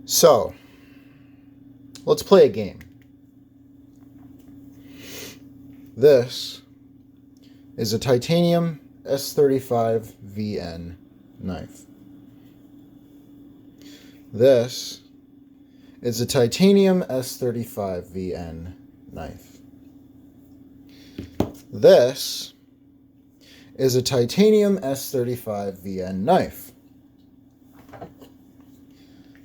So, let's play a game. This is a titanium S35 VN knife. This is a titanium S35 VN knife. This is a titanium S35 VN knife.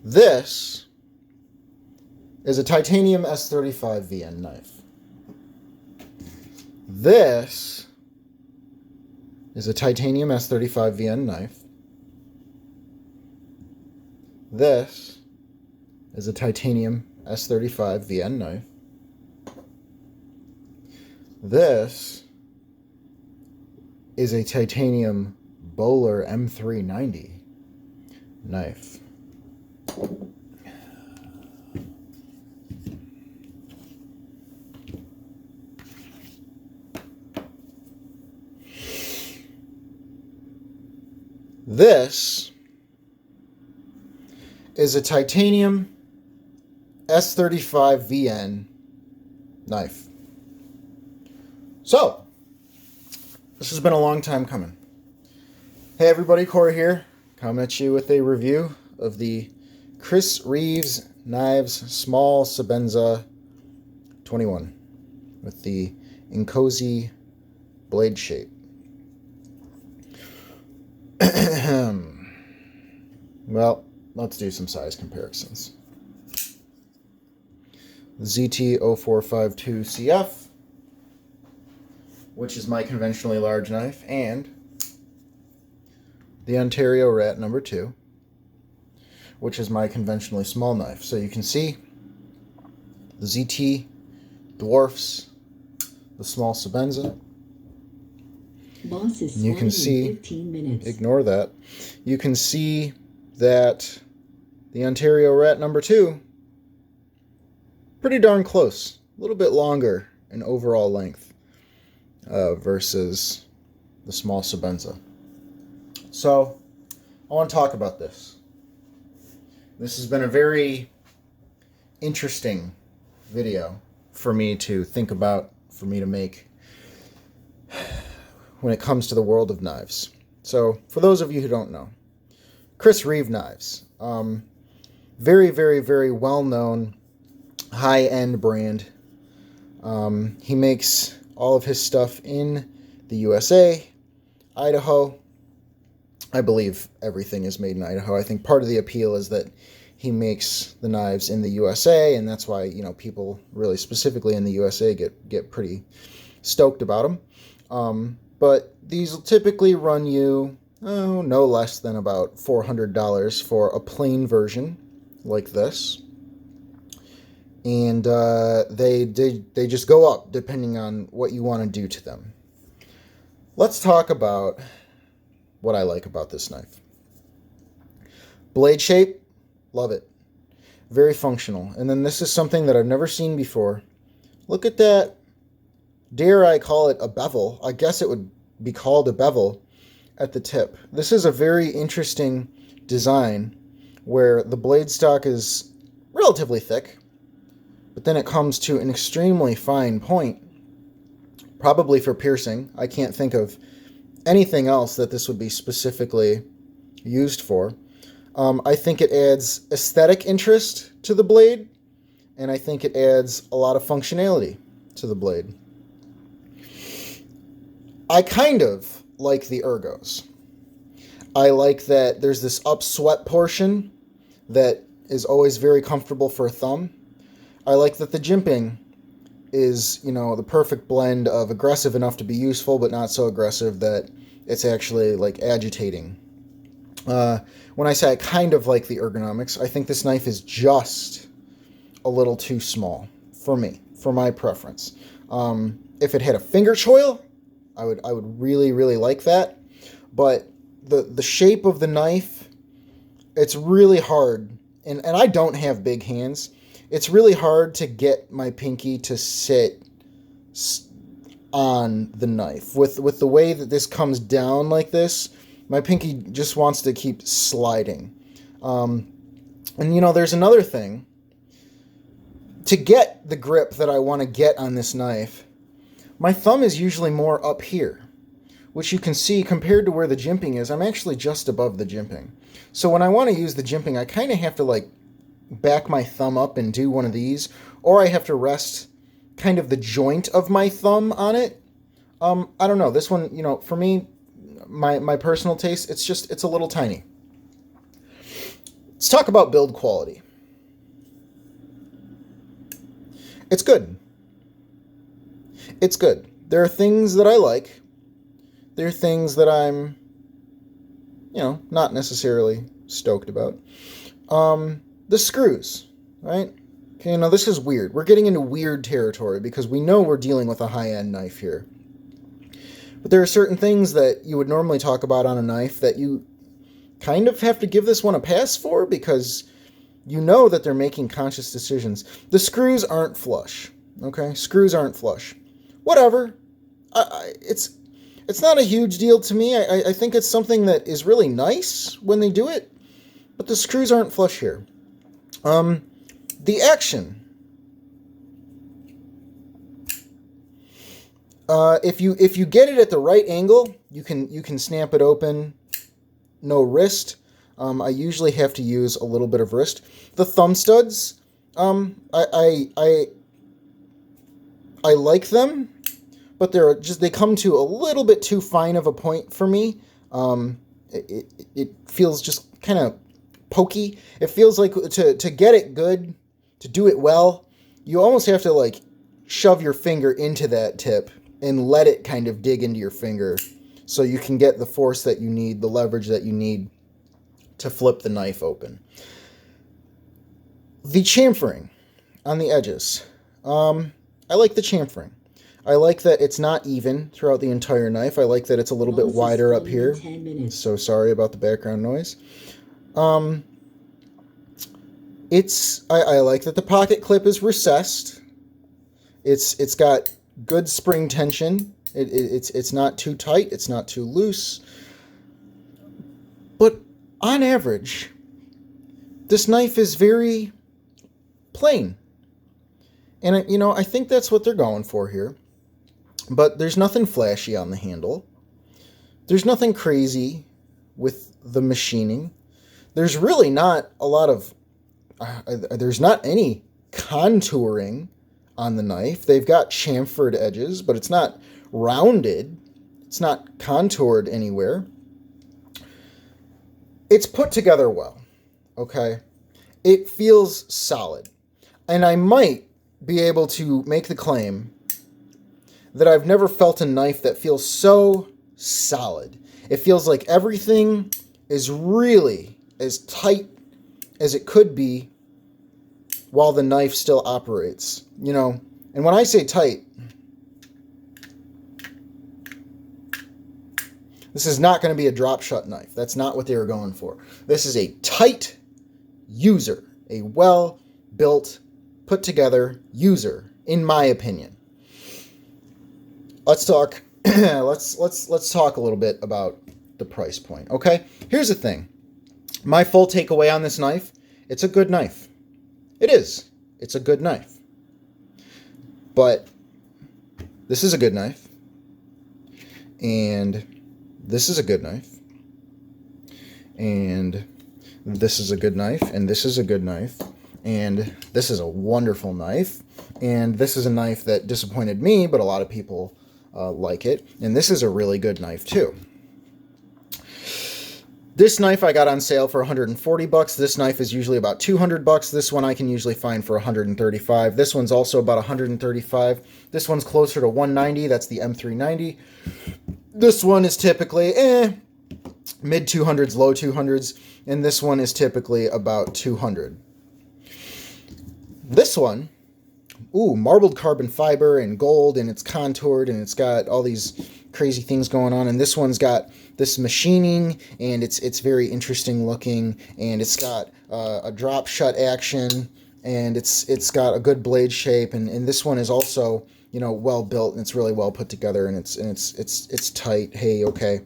This is a titanium S35 VN knife. This is a titanium S35 VN knife. This is a titanium S35 VN knife. This is a titanium Bowler M390 knife. This is a titanium S35 VN knife. So, this has been a long time coming. Hey everybody, Corey here, coming at you with a review of the Chris Reeves Knives Small Sebenza 21 with the Insingo blade shape. Well, let's do some size comparisons. The ZT0452CF, which is my conventionally large knife, and the Ontario Rat number 2, which is my conventionally small knife. So you can see the ZT dwarfs the small Sebenza. Boss is and you can see, 15 minutes. Ignore that, you can see that the Ontario Rat number 2, pretty darn close, a little bit longer in overall length versus the small Sebenza. So, I want to talk about this. This has been a very interesting video for me to think about, for me to make when it comes to the world of knives. So, for those of you who don't know, Chris Reeve Knives, very, very, very well-known high-end brand. He makes all of his stuff in the USA, Idaho. I believe everything is made in Idaho. I think part of the appeal is that he makes the knives in the USA, and that's why, you know, people really specifically in the USA get pretty stoked about them. But these will typically run you, no less than about $400 for a plain version like this. And they just go up depending on what you want to do to them. Let's talk about what I like about this knife. Blade shape, love it. Very functional. And then this is something that I've never seen before. Look at that, dare I call it a bevel. I guess it would be called a bevel at the tip. This is a very interesting design where the blade stock is relatively thick, but then it comes to an extremely fine point, probably for piercing. I can't think of anything else that this would be specifically used for. I think it adds aesthetic interest to the blade, and I think it adds a lot of functionality to the blade. I kind of like the ergos. I like that there's this upswept portion that is always very comfortable for a thumb. I like that the jimping is, you know, the perfect blend of aggressive enough to be useful, but not so aggressive that it's actually, like, agitating. When I say I kind of like the ergonomics, I think this knife is just a little too small for me, for my preference. If it had a finger choil, I would really, really like that. But the shape of the knife, it's really hard. And I don't have big hands. It's really hard to get my pinky to sit on the knife. With the way that this comes down like this, my pinky just wants to keep sliding. And, you know, there's another thing. To get the grip that I want to get on this knife, my thumb is usually more up here, which you can see compared to where the jimping is. I'm actually just above the jimping. So when I want to use the jimping, I kind of have to like back my thumb up and do one of these, or I have to rest kind of the joint of my thumb on it. I don't know. This one, you know, for me, my personal taste, it's a little tiny. Let's talk about build quality. It's good. It's good. There are things that I like. There are things that I'm, you know, not necessarily stoked about. The screws, right? Okay, now this is weird. We're getting into weird territory because we know we're dealing with a high-end knife here. But there are certain things that you would normally talk about on a knife that you kind of have to give this one a pass for because you know that they're making conscious decisions. The screws aren't flush, okay? Screws aren't flush. Whatever. It's not a huge deal to me. I think it's something that is really nice when they do it, but the screws aren't flush here. The action. If you get it at the right angle, you can snap it open. No wrist. I usually have to use a little bit of wrist. The thumb studs, I like them, but they come to a little bit too fine of a point for me. It feels just kind of pokey. It feels like to get it good, to do it well, you almost have to like shove your finger into that tip and let it kind of dig into your finger so you can get the force that you need, the leverage that you need to flip the knife open. The chamfering on the edges. I like the chamfering. I like that it's not even throughout the entire knife. I like that it's a little bit wider up here. So sorry about the background noise. I like that the pocket clip is recessed. It's got good spring tension. It's not too tight. It's not too loose. But on average, this knife is very plain. And, I think that's what they're going for here. But there's nothing flashy on the handle. There's nothing crazy with the machining. There's really not a lot of... there's not any contouring on the knife. They've got chamfered edges, but it's not rounded. It's not contoured anywhere. It's put together well, okay? It feels solid. And I might be able to make the claim that I've never felt a knife that feels so solid. It feels like everything is really as tight as it could be while the knife still operates. And when I say tight, this is not going to be a drop shut knife. That's not what they were going for. This is a tight user, a well-built, put-together user, in my opinion. Let's talk. let's talk a little bit about the price point. Okay, here's the thing. My full takeaway on this knife: it's a good knife. It is. It's a good knife. But this is a good knife, and this is a good knife, and this is a good knife, and this is a good knife, and this is a wonderful knife, and this is a knife that disappointed me, but a lot of people like it, and this is a really good knife too. This knife I got on sale for $140. This knife is usually about $200. This one I can usually find for $135. This one's also about $135. This one's closer to $190. That's the M390. This one is typically mid 200s, low 200s, and this one is typically about $200. This one, marbled carbon fiber and gold, and it's contoured, and it's got all these crazy things going on, and this one's got this machining, and it's very interesting looking, and it's got a drop shut action, and it's got a good blade shape, and this one is also well built, and it's really well put together, and it's tight. Hey, okay.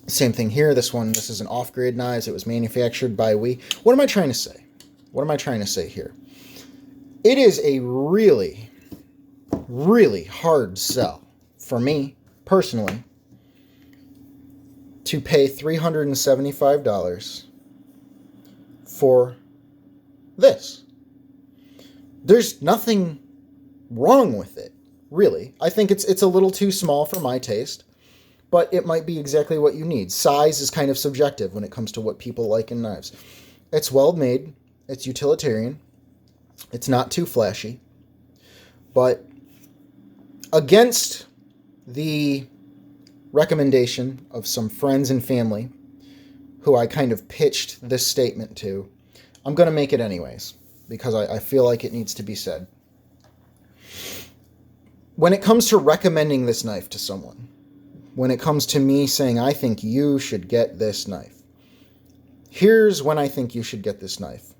Same thing here. This is an off-grid knives. It was manufactured by we. What am I trying to say? What am I trying to say here? It is a really, really hard sell for me, personally, to pay $375 for this. There's nothing wrong with it, really. I think it's a little too small for my taste, but it might be exactly what you need. Size is kind of subjective when it comes to what people like in knives. It's well made. It's utilitarian. It's not too flashy. But against the recommendation of some friends and family who I kind of pitched this statement to, I'm going to make it anyways, because I feel like it needs to be said. When it comes to recommending this knife to someone, when it comes to me saying, I think you should get this knife, here's when I think you should get this knife.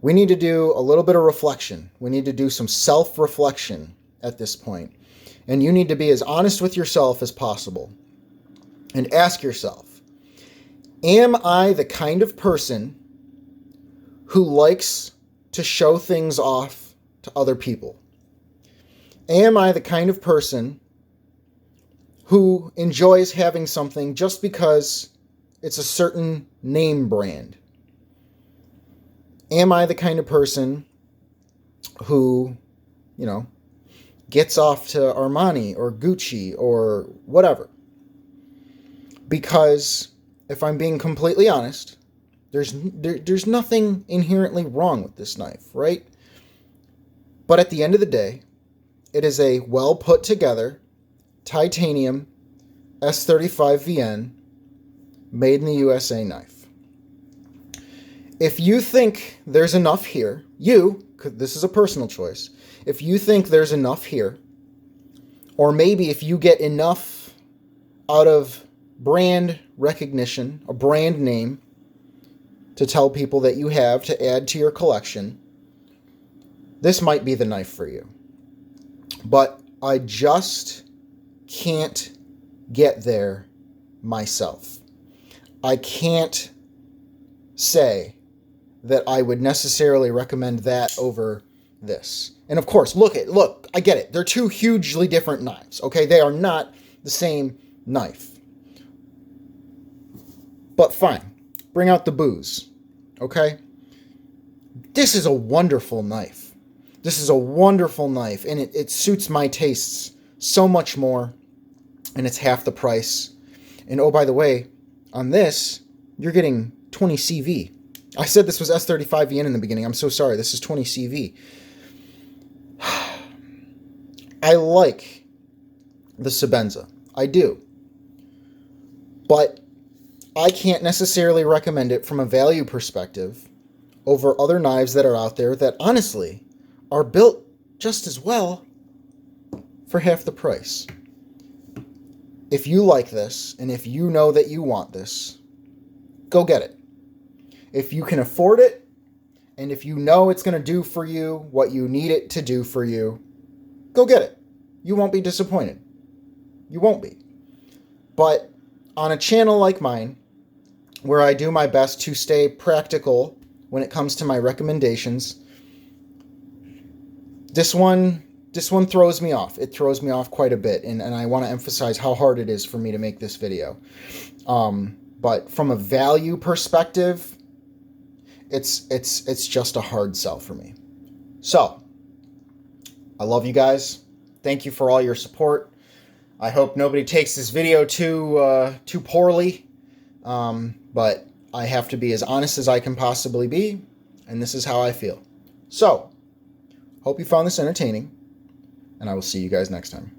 We need to do a little bit of reflection. We need to do some self-reflection at this point. And you need to be as honest with yourself as possible. And ask yourself, am I the kind of person who likes to show things off to other people? Am I the kind of person who enjoys having something just because it's a certain name brand? Am I the kind of person who, gets off to Armani or Gucci or whatever? Because if I'm being completely honest, there's nothing inherently wrong with this knife, right? But at the end of the day, it is a well put together titanium S35VN made in the USA knife. If you think there's enough here, this is a personal choice, if you think there's enough here, or maybe if you get enough out of brand recognition, a brand name, to tell people that you have to add to your collection, this might be the knife for you. But I just can't get there myself. I can't say that I would necessarily recommend that over this. And of course, look, I get it. They're two hugely different knives, okay? They are not the same knife. But fine, bring out the booze, okay? This is a wonderful knife. This is a wonderful knife, and it suits my tastes so much more, and it's half the price. And oh, by the way, on this, you're getting 20 CV. I said this was S35VN in the beginning. I'm so sorry. This is 20 CV. I like the Sebenza. I do. But I can't necessarily recommend it from a value perspective over other knives that are out there that honestly are built just as well for half the price. If you like this, and if you know that you want this, go get it. If you can afford it, and if you know it's going to do for you what you need it to do for you, go get it. You won't be disappointed. You won't be. But on a channel like mine, where I do my best to stay practical when it comes to my recommendations, this one throws me off. It throws me off quite a bit, and I want to emphasize how hard it is for me to make this video. But from a value perspective, it's just a hard sell for me. So, I love you guys. Thank you for all your support. I hope nobody takes this video too poorly, but I have to be as honest as I can possibly be, and this is how I feel. So, hope you found this entertaining, and I will see you guys next time.